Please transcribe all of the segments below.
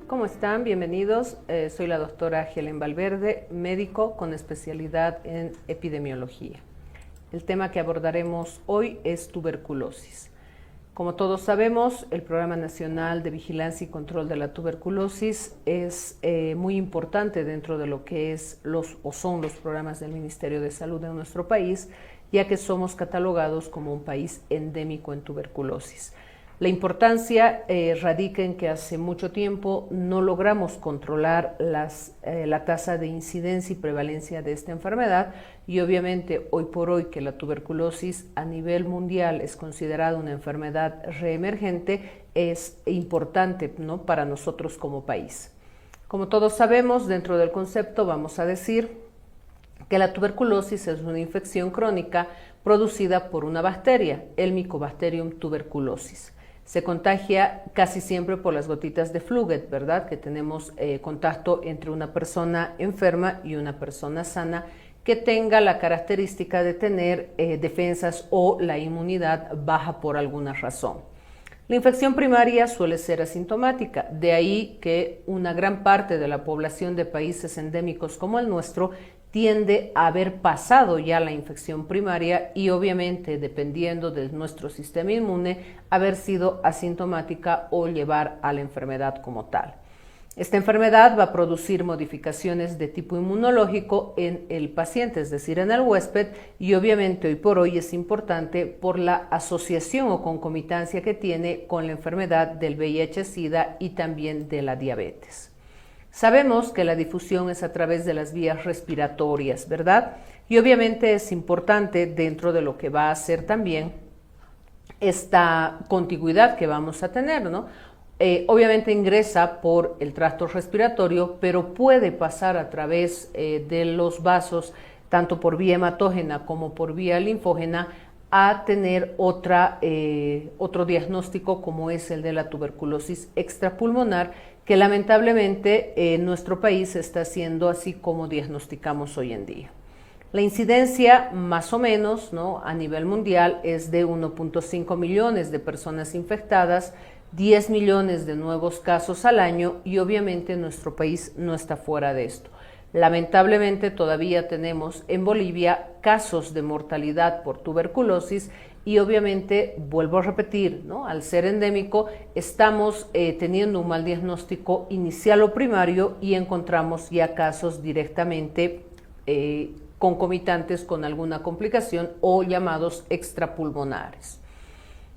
¿Cómo están? Bienvenidos. Soy la doctora Helen Valverde, médico con especialidad en epidemiología. El tema que abordaremos hoy es tuberculosis. Como todos sabemos, el Programa Nacional de Vigilancia y Control de la Tuberculosis es muy importante dentro de lo que son los programas del Ministerio de Salud en nuestro país, ya que somos catalogados como un país endémico en tuberculosis. La importancia radica en que hace mucho tiempo no logramos controlar la tasa de incidencia y prevalencia de esta enfermedad, y obviamente hoy por hoy que la tuberculosis a nivel mundial es considerada una enfermedad reemergente, es importante, ¿no?, para nosotros como país. Como todos sabemos, dentro del concepto vamos a decir que la tuberculosis es una infección crónica producida por una bacteria, el Mycobacterium tuberculosis. Se contagia casi siempre por las gotitas de Fluget, ¿verdad? Que tenemos contacto entre una persona enferma y una persona sana que tenga la característica de tener defensas o la inmunidad baja por alguna razón. La infección primaria suele ser asintomática, de ahí que una gran parte de la población de países endémicos como el nuestro tiende a haber pasado ya la infección primaria y obviamente, dependiendo de nuestro sistema inmune, haber sido asintomática o llevar a la enfermedad como tal. Esta enfermedad va a producir modificaciones de tipo inmunológico en el paciente, es decir, en el huésped, y obviamente hoy por hoy es importante por la asociación o concomitancia que tiene con la enfermedad del VIH-Sida y también de la diabetes. Sabemos que la difusión es a través de las vías respiratorias, ¿verdad? Y obviamente es importante dentro de lo que va a ser también esta contigüidad que vamos a tener, ¿no? Obviamente ingresa por el tracto respiratorio, pero puede pasar a través de los vasos, tanto por vía hematógena como por vía linfógena, a tener otro diagnóstico como es el de la tuberculosis extrapulmonar, que lamentablemente en nuestro país está siendo así como diagnosticamos hoy en día. La incidencia más o menos, ¿no?, a nivel mundial es de 1.5 millones de personas infectadas, 10 millones de nuevos casos al año, y obviamente nuestro país no está fuera de esto. Lamentablemente todavía tenemos en Bolivia casos de mortalidad por tuberculosis y obviamente, vuelvo a repetir, ¿no?, al ser endémico estamos teniendo un mal diagnóstico inicial o primario y encontramos ya casos directamente concomitantes con alguna complicación o llamados extrapulmonares.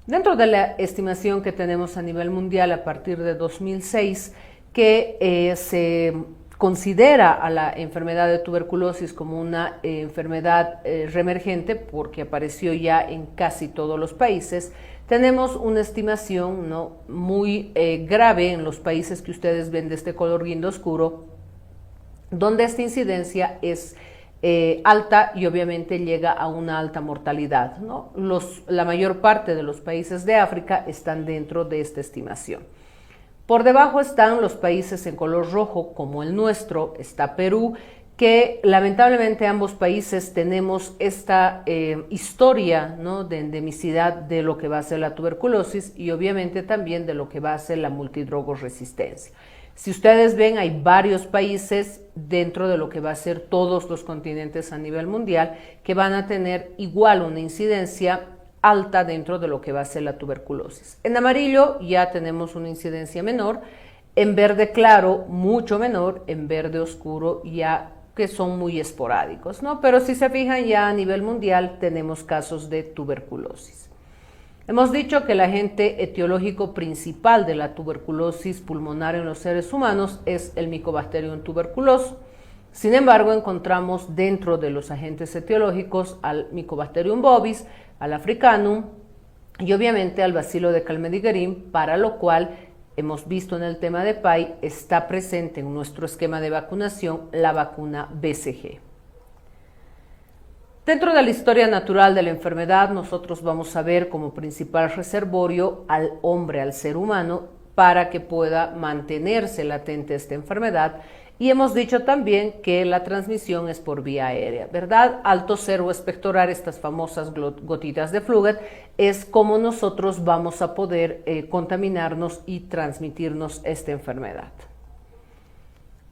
Dentro de la estimación que tenemos a nivel mundial a partir de 2006, que se considera a la enfermedad de tuberculosis como una enfermedad reemergente porque apareció ya en casi todos los países, tenemos una estimación, ¿no?, muy grave en los países que ustedes ven de este color guinda oscuro, donde esta incidencia es alta y obviamente llega a una alta mortalidad, ¿no? La mayor parte de los países de África están dentro de esta estimación. Por debajo están los países en color rojo, como el nuestro, está Perú, que lamentablemente ambos países tenemos esta historia, ¿no?, de endemicidad de lo que va a ser la tuberculosis y obviamente también de lo que va a ser la multidrogoresistencia. Si ustedes ven, hay varios países dentro de lo que va a ser todos los continentes a nivel mundial que van a tener igual una incidencia alta dentro de lo que va a ser la tuberculosis. En amarillo ya tenemos una incidencia menor, en verde claro mucho menor, en verde oscuro ya que son muy esporádicos, ¿no? Pero si se fijan, ya a nivel mundial tenemos casos de tuberculosis. Hemos dicho que el agente etiológico principal de la tuberculosis pulmonar en los seres humanos es el Mycobacterium tuberculosis. Sin embargo, encontramos dentro de los agentes etiológicos al Mycobacterium bovis, al Africanum y obviamente al bacilo de Calmette-Guerin, para lo cual hemos visto en el tema de PAI, está presente en nuestro esquema de vacunación la vacuna BCG. Dentro de la historia natural de la enfermedad, nosotros vamos a ver como principal reservorio al hombre, al ser humano, para que pueda mantenerse latente esta enfermedad. Y hemos dicho también que la transmisión es por vía aérea, ¿verdad? Al toser o expectorar estas famosas gotitas de Fluget es como nosotros vamos a poder contaminarnos y transmitirnos esta enfermedad.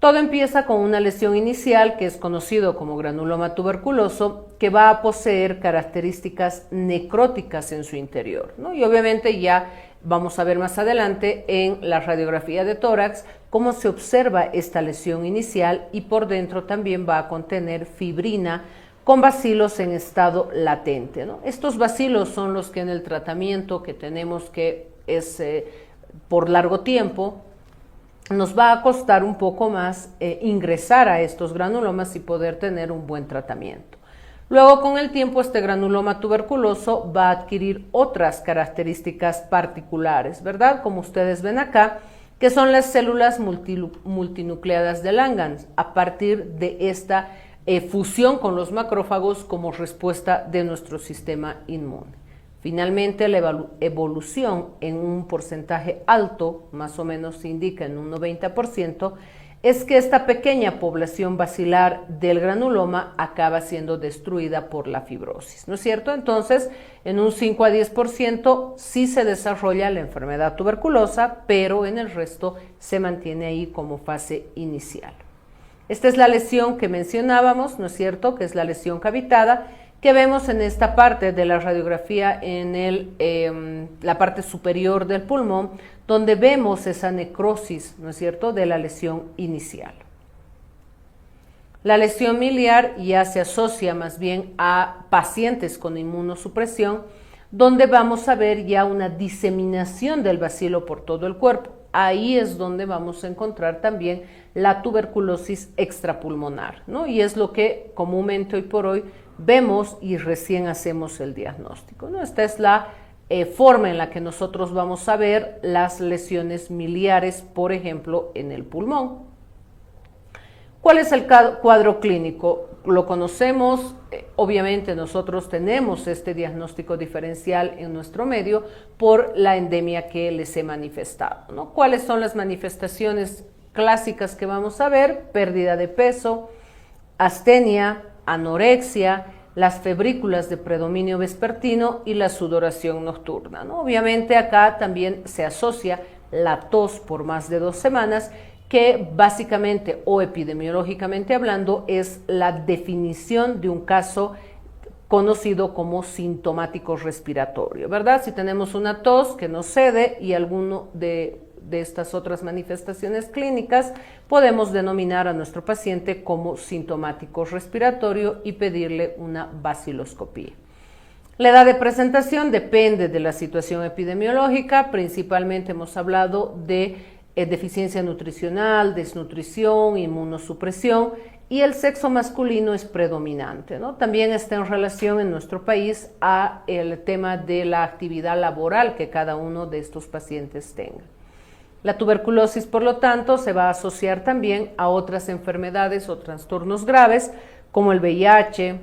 Todo empieza con una lesión inicial que es conocido como granuloma tuberculoso, que va a poseer características necróticas en su interior, ¿no? Y obviamente ya vamos a ver más adelante en la radiografía de tórax cómo se observa esta lesión inicial, y por dentro también va a contener fibrina con bacilos en estado latente, ¿no? Estos bacilos son los que en el tratamiento que tenemos, que es por largo tiempo, nos va a costar un poco más ingresar a estos granulomas y poder tener un buen tratamiento. Luego, con el tiempo, este granuloma tuberculoso va a adquirir otras características particulares, ¿verdad? Como ustedes ven acá, que son las células multinucleadas de Langhans, a partir de esta fusión con los macrófagos como respuesta de nuestro sistema inmune. Finalmente, la evolución en un porcentaje alto, más o menos se indica en un 90%, es que esta pequeña población bacilar del granuloma acaba siendo destruida por la fibrosis, ¿no es cierto? Entonces, en un 5 a 10% sí se desarrolla la enfermedad tuberculosa, pero en el resto se mantiene ahí como fase inicial. Esta es la lesión que mencionábamos, ¿no es cierto?, que es la lesión cavitada, que vemos en esta parte de la radiografía en la parte superior del pulmón, donde vemos esa necrosis, ¿no es cierto?, de la lesión inicial. La lesión miliar ya se asocia más bien a pacientes con inmunosupresión, donde vamos a ver ya una diseminación del bacilo por todo el cuerpo. Ahí es donde vamos a encontrar también la tuberculosis extrapulmonar, ¿no? Y es lo que comúnmente hoy por hoy vemos y recién hacemos el diagnóstico, ¿no? Esta es la forma en la que nosotros vamos a ver las lesiones miliares, por ejemplo, en el pulmón. ¿Cuál es el cuadro clínico? Lo conocemos, obviamente nosotros tenemos este diagnóstico diferencial en nuestro medio por la endemia que les he manifestado, ¿no? ¿Cuáles son las manifestaciones clásicas que vamos a ver? Pérdida de peso, astenia, anorexia, las febrículas de predominio vespertino y la sudoración nocturna, ¿no? Obviamente acá también se asocia la tos por más de 2 semanas, que básicamente o epidemiológicamente hablando es la definición de un caso conocido como sintomático respiratorio, ¿verdad? Si tenemos una tos que no cede y alguno de estas otras manifestaciones clínicas, podemos denominar a nuestro paciente como sintomático respiratorio y pedirle una baciloscopía. La edad de presentación depende de la situación epidemiológica, principalmente hemos hablado de deficiencia nutricional, desnutrición, inmunosupresión, y el sexo masculino es predominante, ¿no? También está en relación en nuestro país a el tema de la actividad laboral que cada uno de estos pacientes tenga. La tuberculosis, por lo tanto, se va a asociar también a otras enfermedades o trastornos graves como el VIH,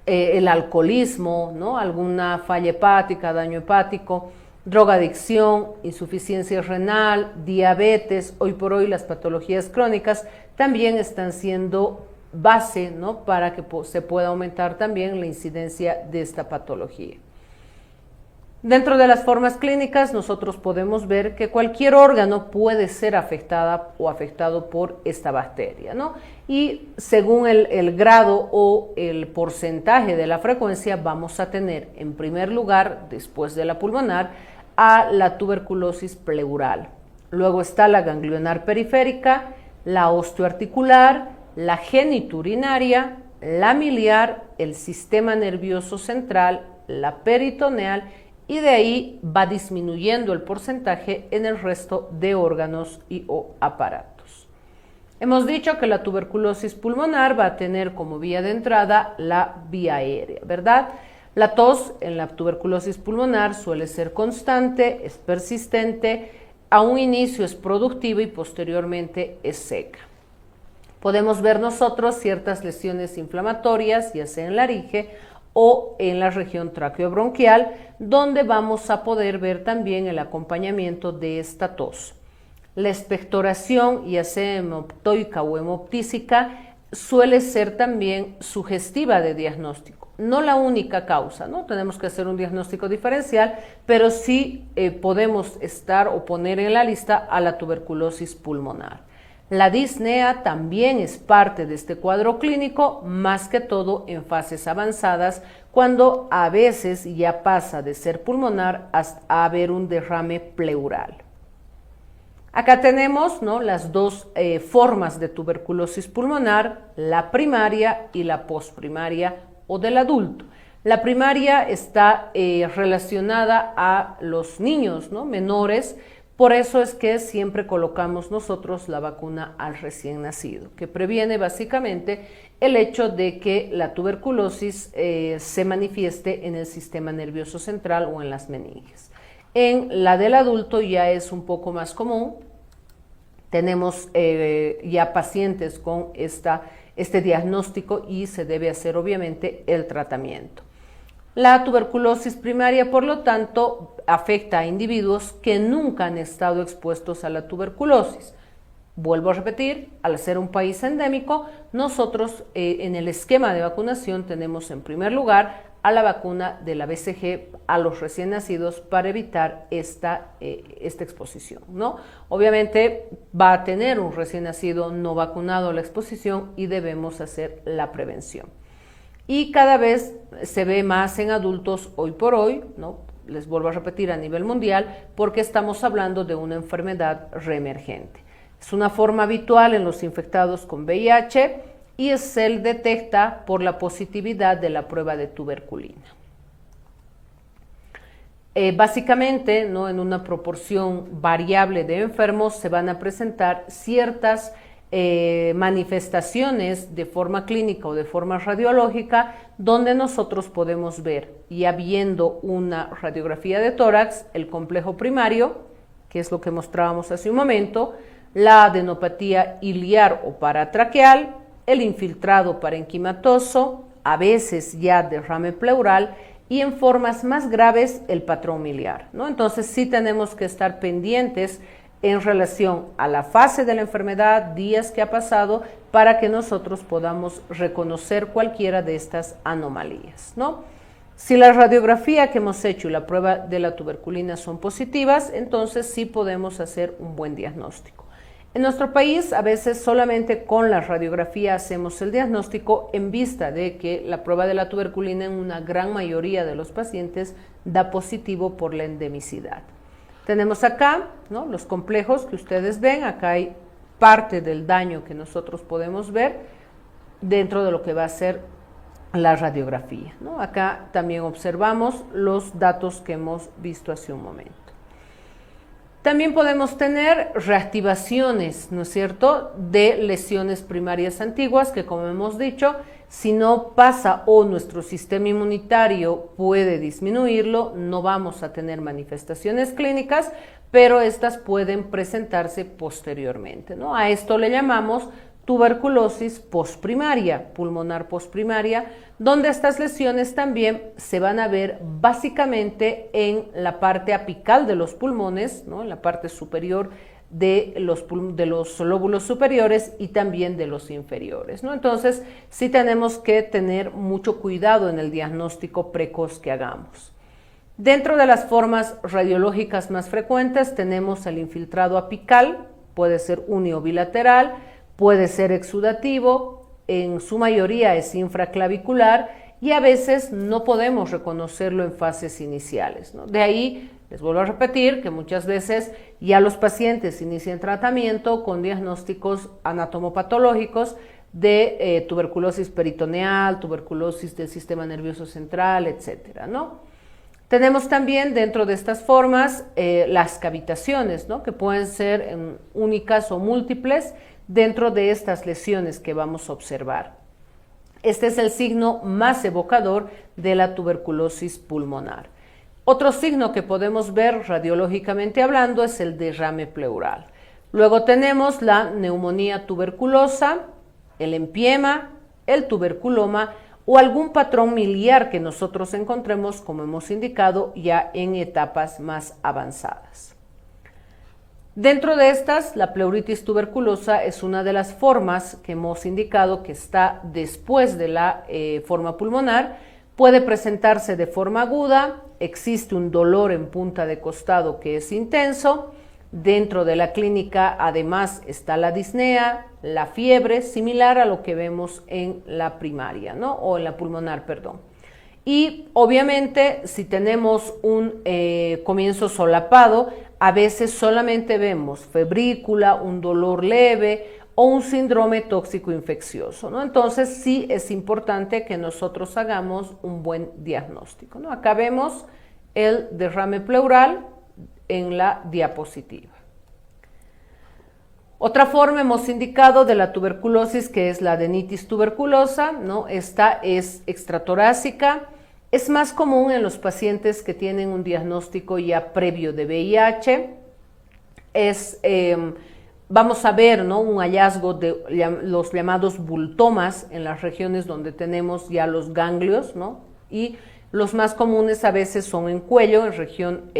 el alcoholismo, ¿no? Alguna falla hepática, daño hepático, drogadicción, insuficiencia renal, diabetes. Hoy por hoy las patologías crónicas también están siendo base, ¿no?, para que se pueda aumentar también la incidencia de esta patología. Dentro de las formas clínicas nosotros podemos ver que cualquier órgano puede ser afectada o afectado por esta bacteria, ¿no? Y según el grado o el porcentaje de la frecuencia vamos a tener en primer lugar, después de la pulmonar, a la tuberculosis pleural. Luego está la ganglionar periférica, la osteoarticular, la genitourinaria, la miliar, el sistema nervioso central, la peritoneal, y de ahí va disminuyendo el porcentaje en el resto de órganos y o aparatos. Hemos dicho que la tuberculosis pulmonar va a tener como vía de entrada la vía aérea, ¿verdad? La tos en la tuberculosis pulmonar suele ser constante, es persistente, a un inicio es productiva y posteriormente es seca. Podemos ver nosotros ciertas lesiones inflamatorias, ya sea en laringe o en la región traqueobronquial, donde vamos a poder ver también el acompañamiento de esta tos. La expectoración, ya sea hemoptoica o hemoptísica, suele ser también sugestiva de diagnóstico. No la única causa, ¿no? Tenemos que hacer un diagnóstico diferencial, pero sí podemos estar o poner en la lista a la tuberculosis pulmonar. La disnea también es parte de este cuadro clínico, más que todo en fases avanzadas, cuando a veces ya pasa de ser pulmonar a haber un derrame pleural. Acá tenemos, ¿no?, las dos formas de tuberculosis pulmonar, la primaria y la posprimaria o del adulto. La primaria está relacionada a los niños, ¿no?, menores. Por eso es que siempre colocamos nosotros la vacuna al recién nacido, que previene básicamente el hecho de que la tuberculosis se manifieste en el sistema nervioso central o en las meninges. En la del adulto ya es un poco más común. Tenemos ya pacientes con este diagnóstico y se debe hacer obviamente el tratamiento. La tuberculosis primaria, por lo tanto, afecta a individuos que nunca han estado expuestos a la tuberculosis. Vuelvo a repetir, al ser un país endémico, nosotros en el esquema de vacunación tenemos en primer lugar a la vacuna de la BCG a los recién nacidos para evitar esta exposición, ¿no? Obviamente va a tener un recién nacido no vacunado la exposición y debemos hacer la prevención. Y cada vez se ve más en adultos hoy por hoy, ¿no? Les vuelvo a repetir, a nivel mundial, porque estamos hablando de una enfermedad reemergente. Es una forma habitual en los infectados con VIH y se detecta por la positividad de la prueba de tuberculina. Básicamente, ¿no?, en una proporción variable de enfermos se van a presentar ciertas manifestaciones de forma clínica o de forma radiológica donde nosotros podemos ver, ya viendo una radiografía de tórax, el complejo primario, que es lo que mostrábamos hace un momento, la adenopatía iliar o paratraqueal, el infiltrado parenquimatoso, a veces ya derrame pleural y en formas más graves el patrón miliar, ¿no? Entonces sí tenemos que estar pendientes en relación a la fase de la enfermedad, días que ha pasado, para que nosotros podamos reconocer cualquiera de estas anomalías, ¿no? Si la radiografía que hemos hecho y la prueba de la tuberculina son positivas, entonces sí podemos hacer un buen diagnóstico. En nuestro país, a veces solamente con la radiografía hacemos el diagnóstico en vista de que la prueba de la tuberculina en una gran mayoría de los pacientes da positivo por la endemicidad. Tenemos acá, ¿no?, los complejos que ustedes ven. Acá hay parte del daño que nosotros podemos ver dentro de lo que va a ser la radiografía, ¿no? Acá también observamos los datos que hemos visto hace un momento. También podemos tener reactivaciones, ¿no es cierto?, de lesiones primarias antiguas que, como hemos dicho, si no pasa o nuestro sistema inmunitario puede disminuirlo, no vamos a tener manifestaciones clínicas, pero estas pueden presentarse posteriormente, ¿no? A esto le llamamos tuberculosis postprimaria, pulmonar postprimaria, donde estas lesiones también se van a ver básicamente en la parte apical de los pulmones, ¿no?, en la parte superior de los lóbulos superiores y también de los inferiores, ¿no? Entonces, sí tenemos que tener mucho cuidado en el diagnóstico precoz que hagamos. Dentro de las formas radiológicas más frecuentes tenemos el infiltrado apical, puede ser unio bilateral, puede ser exudativo, en su mayoría es infraclavicular y a veces no podemos reconocerlo en fases iniciales, ¿no? De ahí, les vuelvo a repetir que muchas veces ya los pacientes inician tratamiento con diagnósticos anatomopatológicos de tuberculosis peritoneal, tuberculosis del sistema nervioso central, etcétera, ¿no? Tenemos también dentro de estas formas las cavitaciones, ¿no?, que pueden ser únicas o múltiples dentro de estas lesiones que vamos a observar. Este es el signo más evocador de la tuberculosis pulmonar. Otro signo que podemos ver radiológicamente hablando es el derrame pleural. Luego tenemos la neumonía tuberculosa, el empiema, el tuberculoma o algún patrón miliar que nosotros encontremos, como hemos indicado, ya en etapas más avanzadas. Dentro de estas, la pleuritis tuberculosa es una de las formas que hemos indicado que está después de la forma pulmonar. Puede presentarse de forma aguda, existe un dolor en punta de costado que es intenso, Dentro de la clínica además está la disnea, la fiebre, similar a lo que vemos en la primaria, ¿no? O en la pulmonar, perdón. Y obviamente si tenemos un comienzo solapado, a veces solamente vemos febrícula, un dolor leve o un síndrome tóxico infeccioso, ¿no? Entonces sí es importante que nosotros hagamos un buen diagnóstico, ¿no? Acá vemos el derrame pleural en la diapositiva. Otra forma hemos indicado de la tuberculosis, que es la adenitis tuberculosa, ¿no? Esta es extratorácica, es más común en los pacientes que tienen un diagnóstico ya previo de VIH, vamos a ver, ¿no?, un hallazgo de los llamados bultomas en las regiones donde tenemos ya los ganglios, ¿no? Y los más comunes a veces son en cuello, en región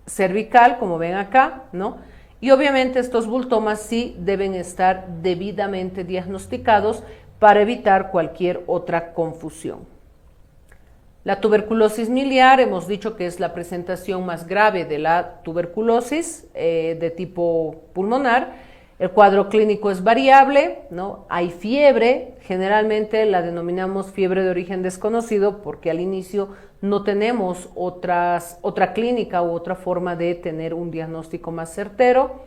cervical, como ven acá, ¿no? Y obviamente estos bultomas sí deben estar debidamente diagnosticados para evitar cualquier otra confusión. La tuberculosis miliar, hemos dicho que es la presentación más grave de la tuberculosis de tipo pulmonar. El cuadro clínico es variable, ¿no? Hay fiebre, generalmente la denominamos fiebre de origen desconocido porque al inicio no tenemos otra clínica u otra forma de tener un diagnóstico más certero.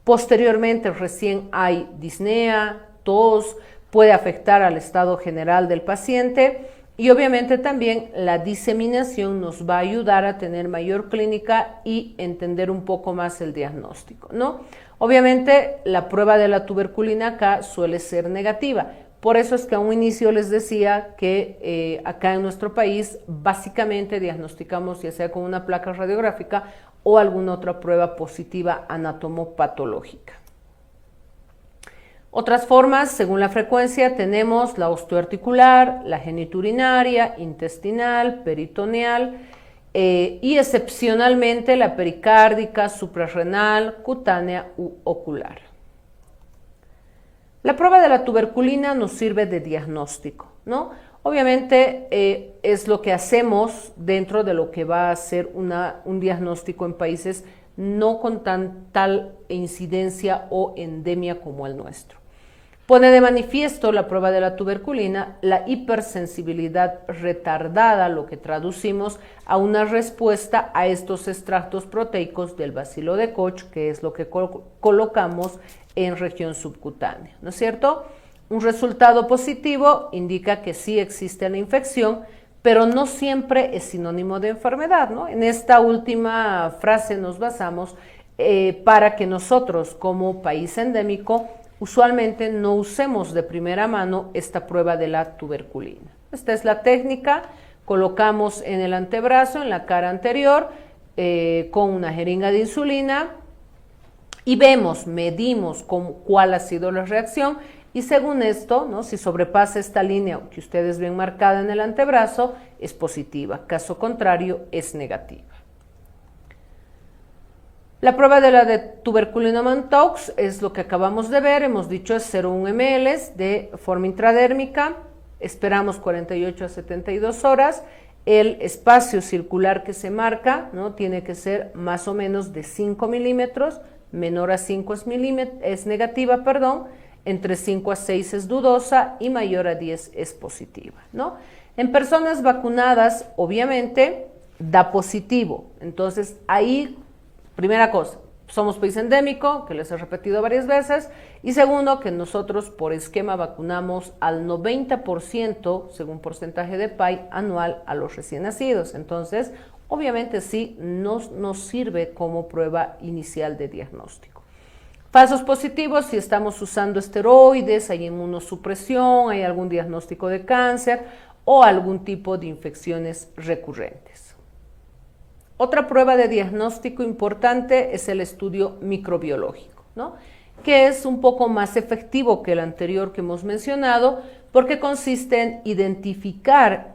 Posteriormente recién hay disnea, tos, puede afectar al estado general del paciente. Y obviamente también la diseminación nos va a ayudar a tener mayor clínica y entender un poco más el diagnóstico, ¿no? Obviamente la prueba de la tuberculina acá suele ser negativa. Por eso es que a un inicio les decía que acá en nuestro país básicamente diagnosticamos ya sea con una placa radiográfica o alguna otra prueba positiva anatomopatológica. Otras formas, según la frecuencia, tenemos la osteoarticular, la genitourinaria, intestinal, peritoneal y excepcionalmente la pericárdica, suprarrenal, cutánea u ocular. La prueba de la tuberculina nos sirve de diagnóstico, ¿no? Obviamente es lo que hacemos dentro de lo que va a ser un diagnóstico en países no con tal incidencia o endemia como el nuestro. Pone de manifiesto la prueba de la tuberculina la hipersensibilidad retardada, lo que traducimos a una respuesta a estos extractos proteicos del bacilo de Koch, que es lo que colocamos en región subcutánea, ¿no es cierto? Un resultado positivo indica que sí existe la infección, pero no siempre es sinónimo de enfermedad, ¿no? En esta última frase nos basamos para que nosotros como país endémico usualmente no usemos de primera mano esta prueba de la tuberculina. Esta es la técnica, colocamos en el antebrazo, en la cara anterior, con una jeringa de insulina y medimos cuál ha sido la reacción y según esto, ¿no?, si sobrepasa esta línea que ustedes ven marcada en el antebrazo, es positiva, caso contrario es negativa. La prueba de la de tuberculina Mantoux es lo que acabamos de ver, hemos dicho es 0,1 ml de forma intradérmica, esperamos 48 a 72 horas, el espacio circular que se marca, ¿no?, tiene que ser más o menos de 5 milímetros, menor a 5 es negativa, perdón, entre 5 a 6 es dudosa y mayor a 10 es positiva, ¿no? En personas vacunadas, obviamente, da positivo, entonces ahí, primera cosa, somos país endémico, que les he repetido varias veces, y segundo, que nosotros por esquema vacunamos al 90%, según porcentaje de PAI, anual a los recién nacidos, entonces, obviamente sí, nos sirve como prueba inicial de diagnóstico. Falsos positivos, si estamos usando esteroides, hay inmunosupresión, hay algún diagnóstico de cáncer o algún tipo de infecciones recurrentes. Otra prueba de diagnóstico importante es el estudio microbiológico, ¿no?, que es un poco más efectivo que el anterior que hemos mencionado porque consiste en identificar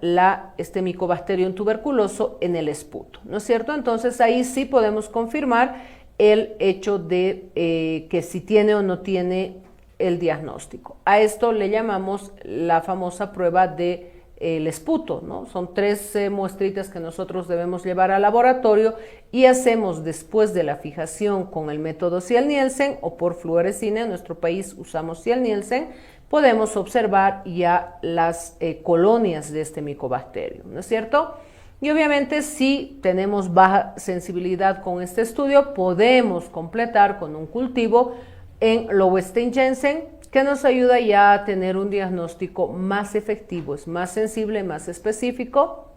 este Mycobacterium tuberculoso en el esputo, ¿no es cierto? Entonces ahí sí podemos confirmar el hecho de que si tiene o no tiene el diagnóstico. A esto le llamamos la famosa prueba de el esputo, ¿no? Son 3 muestritas que nosotros debemos llevar al laboratorio y hacemos después de la fijación con el método Ziel-Nielsen o por fluorescina, en nuestro país usamos Ziel-Nielsen, podemos observar ya las colonias de este micobacterio, ¿no es cierto? Y obviamente si tenemos baja sensibilidad con este estudio, podemos completar con un cultivo en Lowestein-Jensen, que nos ayuda ya a tener un diagnóstico más efectivo, es más sensible, más específico.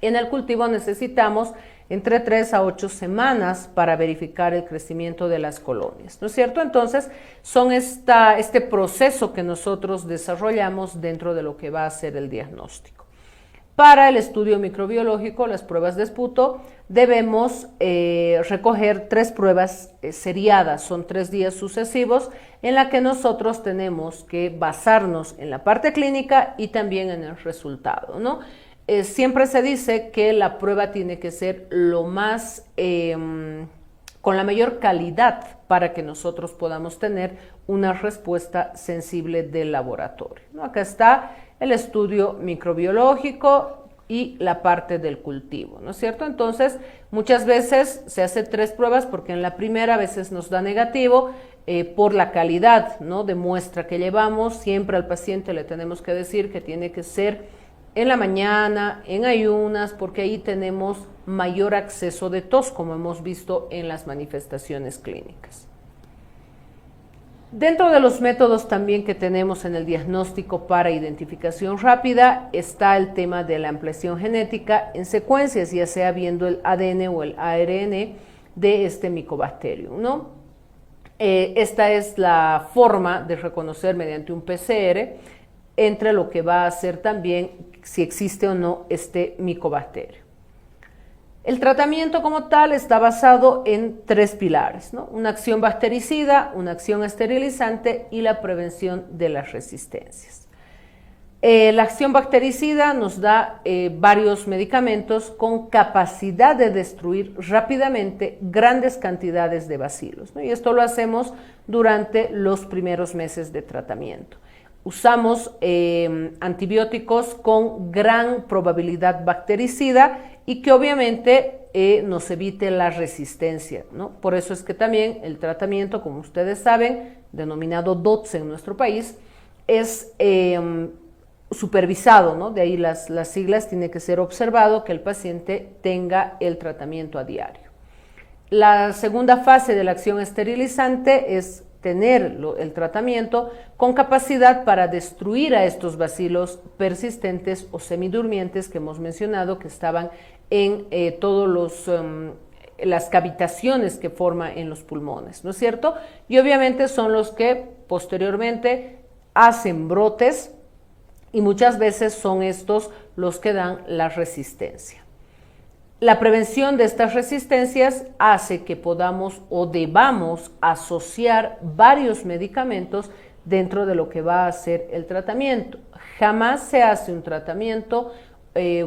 En el cultivo necesitamos entre 3 a 8 semanas para verificar el crecimiento de las colonias, ¿no es cierto? Entonces, son este proceso que nosotros desarrollamos dentro de lo que va a ser el diagnóstico. Para el estudio microbiológico, las pruebas de esputo, debemos recoger 3 pruebas seriadas, son 3 días sucesivos, en la que nosotros tenemos que basarnos en la parte clínica y también en el resultado, ¿no? Siempre se dice que la prueba tiene que ser lo más, con la mayor calidad para que nosotros podamos tener una respuesta sensible del laboratorio, ¿no? Acá está el estudio microbiológico y la parte del cultivo, ¿no es cierto? Entonces, muchas veces se hace 3 pruebas porque en la primera a veces nos da negativo por la calidad, ¿no?, de muestra que llevamos. Siempre al paciente le tenemos que decir que tiene que ser en la mañana, en ayunas, porque ahí tenemos mayor acceso de tos, como hemos visto en las manifestaciones clínicas. Dentro de los métodos también que tenemos en el diagnóstico para identificación rápida está el tema de la ampliación genética en secuencias, ya sea viendo el ADN o el ARN de este micobacterium, ¿no? Esta es la forma de reconocer mediante un PCR entre lo que va a ser también si existe o no este micobacterio. El tratamiento como tal está basado en 3 pilares, ¿no? Una acción bactericida, una acción esterilizante y la prevención de las resistencias. La acción bactericida nos da varios medicamentos con capacidad de destruir rápidamente grandes cantidades de bacilos, ¿no? Y esto lo hacemos durante los primeros meses de tratamiento. Usamos antibióticos con gran probabilidad bactericida y que obviamente nos evite la resistencia, ¿no? Por eso es que también el tratamiento, como ustedes saben, denominado DOTS en nuestro país, es supervisado, ¿no? De ahí las siglas, tiene que ser observado que el paciente tenga el tratamiento a diario. La segunda fase de la acción esterilizante es tener el tratamiento con capacidad para destruir a estos bacilos persistentes o semidurmientes que hemos mencionado, que estaban en todas las cavitaciones que forma en los pulmones, ¿no es cierto? Y obviamente son los que posteriormente hacen brotes y muchas veces son estos los que dan la resistencia. La prevención de estas resistencias hace que podamos o debamos asociar varios medicamentos dentro de lo que va a ser el tratamiento. Jamás se hace un tratamiento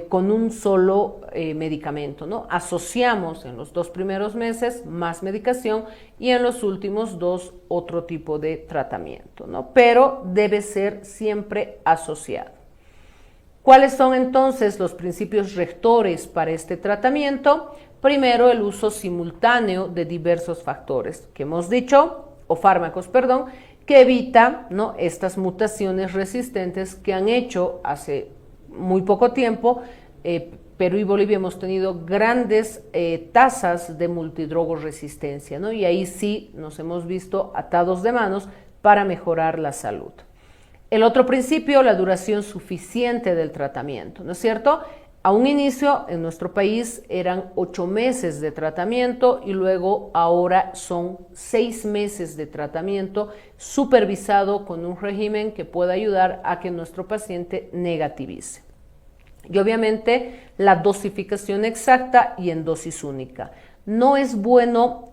con un solo medicamento, ¿no? Asociamos en los 2 primeros meses más medicación y en los últimos 2 otro tipo de tratamiento, ¿no? Pero debe ser siempre asociado. ¿Cuáles son entonces los principios rectores para este tratamiento? Primero, el uso simultáneo de diversos factores que hemos dicho, o fármacos, perdón, que evita, ¿no?, estas mutaciones resistentes que han hecho hace muy poco tiempo. Perú y Bolivia hemos tenido grandes tasas de multidrogoresistencia, ¿no? Y ahí sí nos hemos visto atados de manos para mejorar la salud. El otro principio, la duración suficiente del tratamiento, ¿no es cierto? A un inicio en nuestro país eran 8 meses de tratamiento y luego ahora son 6 meses de tratamiento supervisado con un régimen que pueda ayudar a que nuestro paciente negativice. Y obviamente la dosificación exacta y en dosis única. No es bueno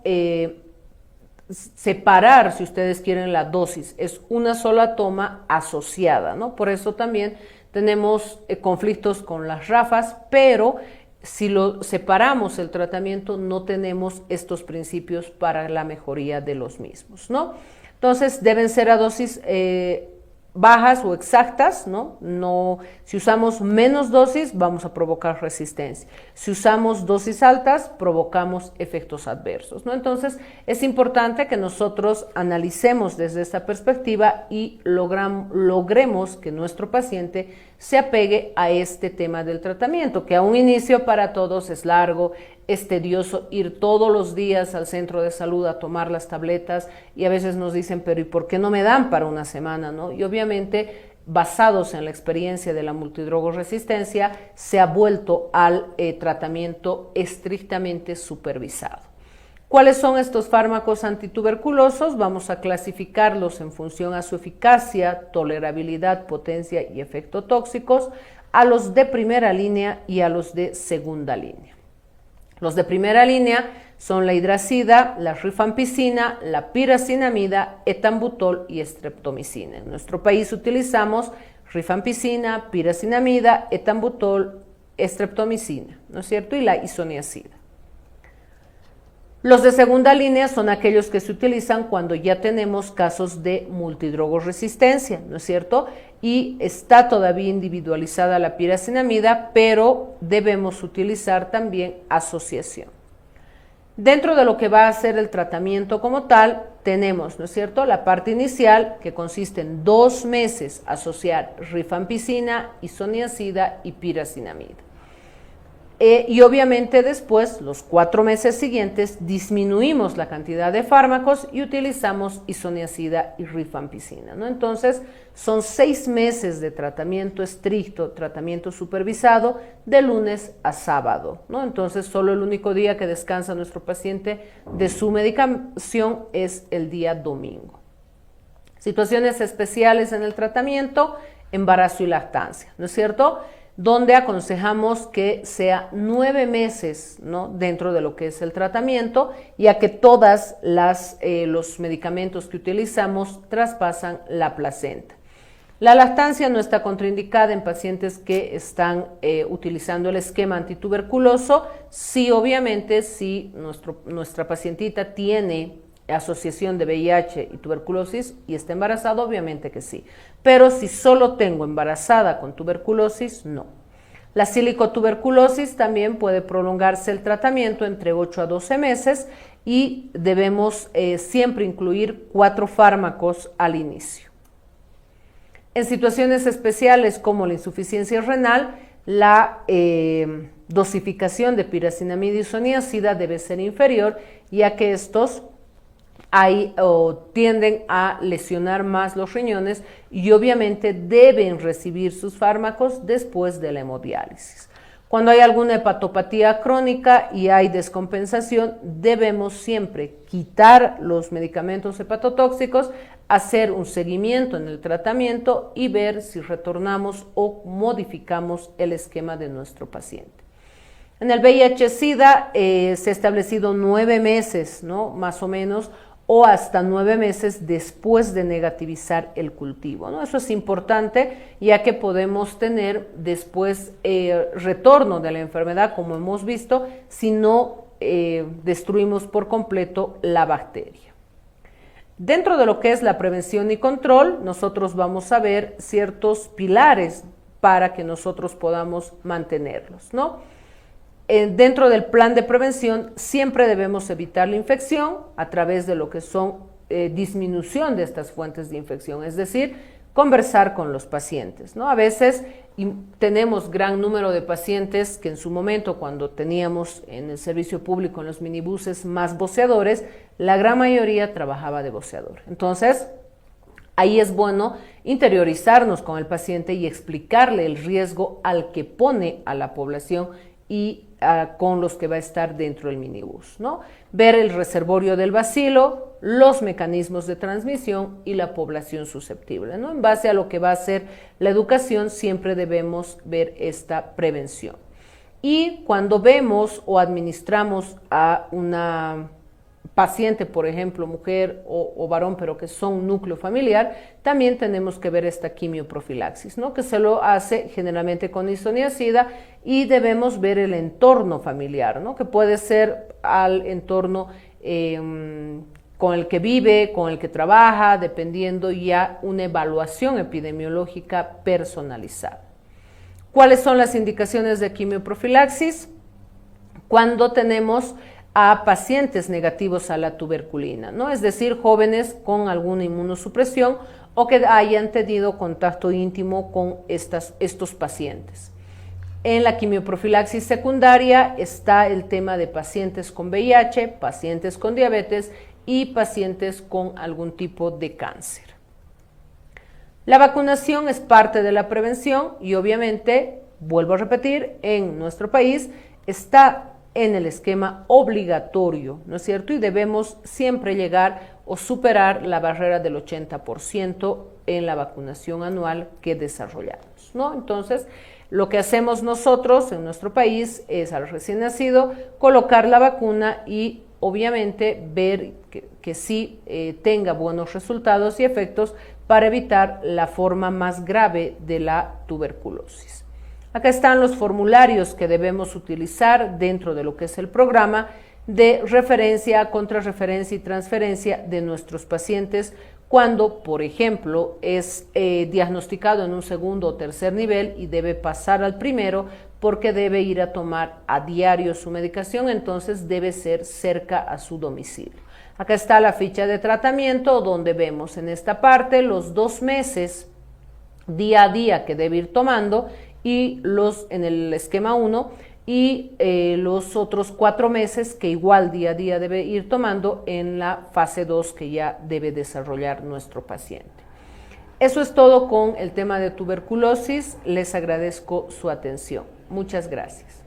separar, si ustedes quieren, la dosis, es una sola toma asociada, ¿no? Por eso también tenemos conflictos con las RAFAs, pero si lo separamos el tratamiento no tenemos estos principios para la mejoría de los mismos, ¿no? Entonces deben ser a dosis bajas o exactas, ¿no? Si usamos menos dosis, vamos a provocar resistencia. Si usamos dosis altas, provocamos efectos adversos, ¿no? Entonces, es importante que nosotros analicemos desde esta perspectiva y logremos que nuestro paciente se apegue a este tema del tratamiento, que a un inicio para todos es largo, es tedioso ir todos los días al centro de salud a tomar las tabletas y a veces nos dicen, pero ¿y por qué no me dan para una semana, no? Y obviamente, basados en la experiencia de la multidrogoresistencia, se ha vuelto al tratamiento estrictamente supervisado. ¿Cuáles son estos fármacos antituberculosos? Vamos a clasificarlos en función a su eficacia, tolerabilidad, potencia y efecto tóxicos, a los de primera línea y a los de segunda línea. Los de primera línea son la hidracida, la rifampicina, la piracinamida, etambutol y streptomicina. En nuestro país utilizamos rifampicina, piracinamida, etambutol, streptomicina, ¿no es cierto? Y la isoniazida. Los de segunda línea son aquellos que se utilizan cuando ya tenemos casos de multidrogoresistencia, ¿no es cierto? Y está todavía individualizada la piracinamida, pero debemos utilizar también asociación. Dentro de lo que va a ser el tratamiento como tal, tenemos, ¿no es cierto?, la parte inicial, que consiste en 2 meses asociar rifampicina, isoniazida y piracinamida. Y obviamente después, los 4 meses siguientes, disminuimos la cantidad de fármacos y utilizamos isoniazida y rifampicina, ¿no? Entonces, son 6 meses de tratamiento estricto, tratamiento supervisado, de lunes a sábado, ¿no? Entonces, solo el único día que descansa nuestro paciente de su medicación es el día domingo. Situaciones especiales en el tratamiento, embarazo y lactancia, ¿no es cierto?, donde aconsejamos que sea 9 meses, ¿no?, dentro de lo que es el tratamiento, ya que todos los medicamentos que utilizamos traspasan la placenta. La lactancia no está contraindicada en pacientes que están utilizando el esquema antituberculoso. Sí, obviamente, si nuestra pacientita tiene asociación de VIH y tuberculosis y está embarazada, obviamente que sí. Pero si solo tengo embarazada con tuberculosis, no. La silicotuberculosis también puede prolongarse el tratamiento entre 8 a 12 meses y debemos siempre incluir 4 fármacos al inicio. En situaciones especiales como la insuficiencia renal, la dosificación de piracinamida y isoniazida debe ser inferior, ya que estos tienden a lesionar más los riñones y obviamente deben recibir sus fármacos después de la hemodiálisis. Cuando hay alguna hepatopatía crónica y hay descompensación, debemos siempre quitar los medicamentos hepatotóxicos, hacer un seguimiento en el tratamiento y ver si retornamos o modificamos el esquema de nuestro paciente. En el VIH-Sida se ha establecido 9 meses, ¿no?, más o menos, o hasta 9 meses después de negativizar el cultivo, ¿no? Eso es importante, ya que podemos tener después retorno de la enfermedad, como hemos visto, si no destruimos por completo la bacteria. Dentro de lo que es la prevención y control, nosotros vamos a ver ciertos pilares para que nosotros podamos mantenerlos, ¿no? Dentro del plan de prevención siempre debemos evitar la infección a través de lo que son disminución de estas fuentes de infección, es decir, conversar con los pacientes, ¿no? A veces tenemos gran número de pacientes que en su momento, cuando teníamos en el servicio público, en los minibuses, más voceadores, la gran mayoría trabajaba de voceador. Entonces, ahí es bueno interiorizarnos con el paciente y explicarle el riesgo al que pone a la población y con los que va a estar dentro del minibús, ¿no? Ver el reservorio del bacilo, los mecanismos de transmisión y la población susceptible, ¿no? En base a lo que va a ser la educación, siempre debemos ver esta prevención. Y cuando vemos o administramos a una paciente, por ejemplo, mujer o varón, pero que son núcleo familiar, también tenemos que ver esta quimioprofilaxis, ¿no?, que se lo hace generalmente con isoniazida, y debemos ver el entorno familiar, ¿no?, que puede ser al entorno con el que vive, con el que trabaja, dependiendo ya una evaluación epidemiológica personalizada. ¿Cuáles son las indicaciones de quimioprofilaxis? Cuando tenemos a pacientes negativos a la tuberculina, ¿no? Es decir, jóvenes con alguna inmunosupresión o que hayan tenido contacto íntimo con estos pacientes. En la quimioprofilaxis secundaria está el tema de pacientes con VIH, pacientes con diabetes y pacientes con algún tipo de cáncer. La vacunación es parte de la prevención y obviamente, vuelvo a repetir, en nuestro país está en el esquema obligatorio, ¿no es cierto? Y debemos siempre llegar o superar la barrera del 80% en la vacunación anual que desarrollamos, ¿no? Entonces, lo que hacemos nosotros en nuestro país es al recién nacido colocar la vacuna y obviamente ver que sí tenga buenos resultados y efectos para evitar la forma más grave de la tuberculosis. Acá están los formularios que debemos utilizar dentro de lo que es el programa de referencia, contrarreferencia y transferencia de nuestros pacientes cuando, por ejemplo, es diagnosticado en un segundo o tercer nivel y debe pasar al primero porque debe ir a tomar a diario su medicación, entonces debe ser cerca a su domicilio. Acá está la ficha de tratamiento donde vemos en esta parte los 2 meses día a día que debe ir tomando y en el esquema 1 y los otros 4 meses que igual día a día debe ir tomando en la fase 2 que ya debe desarrollar nuestro paciente. Eso es todo con el tema de tuberculosis. Les agradezco su atención. Muchas gracias.